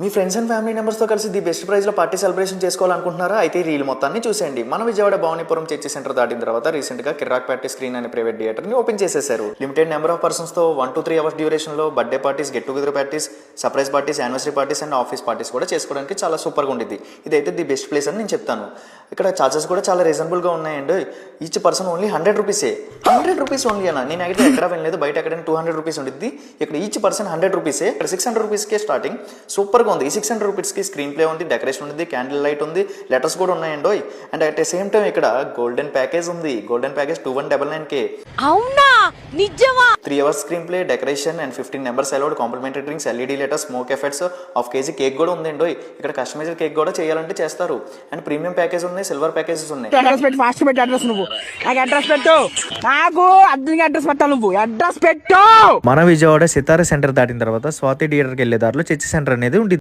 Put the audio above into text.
Me friends and family మెంబర్స్తో కలిసి the best ప్రైజ్లో పార్టీ సెలబ్రేషన్ చేసుకోవాలనుకుంటున్నారా? అయితే ఈ రీల్ మొత్తాన్ని చూసేయండి. మన విజయవాడ భవానీపురం చర్చి సెంటర్ దాటిన తర్వాత రీసెంట్గా కిర్రాక్ పార్టీ స్క్రీన్ అనే ప్రైవేట్ థియేటర్ని ఓపెన్ చేసేశారు. లిమిటెడ్ నెంబర్ ఆఫ్ పర్సన్స్తో 1 to 3 అవర్స్ డ్యూరేషన్లో birthday parties, get together parties, surprise parties, anniversary parties and office parties కూడా చేసుకోవడానికి చాలా సూపర్గా ఉండిద్ది. ఇదైతే ది బెస్ట్ ప్లేస్ అని నేను చెప్తాను. ఇక్కడ చార్జెస్ కూడా చాలా రీజనబుల్గా ఉన్నాయండి. ఈచ్ పర్సన్ ఓన్లీ 100 రూపీసే. 100 రూపీస్ ఓన్లీ అన్న. నేను అయితే ఎక్కడ వెళ్ళలేదు, బయట ఎక్కడైనా 200 రూపీస్ ఉండిద్ది. ఇక్కడ ఈచ్ పర్సన్ 100 రూపీసే. ఇక్కడ 600 రూపీస్కే స్టార్టింగ్. సూపర్గా ఉంది. ఈ 600 రూపీస్కి స్క్రీన్ ప్లే ఉంది, డెకరేషన్ ఉంది, క్యాండిల్ లైట్ ఉంది, లెటర్స్ కూడా ఉన్నాయండి. And at the same time ఇక్కడ గోల్డెన్ ప్యాకేజ్ ఉంది. Golden package 2199K. అవునా నిజమా? 3 hours screen play, decoration and 15 members allowed, complimentary drinks, LED letters, smoke effects, half KG cake కూడా ఉందండి. ఇక్కడ కస్టమైజ్డ్ కేక్ కూడా చేయాలంటే చేస్తారు. అండ్ ప్రీమియం ప్యాకేజ్ ఉన్నాయి, సిల్వర్ ప్యాకేజెస్ ఉన్నాయి. అడ్రస్ పెట్టు, ఫాస్ట్ పెట్టు అడ్రస్. నువ్వు నాకు అడ్రస్ పెట్టు, నాకు అర్జున్కి అడ్రస్ పెట్టాలి. నువ్వు అడ్రస్ పెట్టు. మన విజయవాడ సితార సెంటర్ దాటిన తర్వాత స్వాతి థియేటర్కి వెళ్లే దారిలో చర్చి సెంటర్ అనేది ఉంటుంది.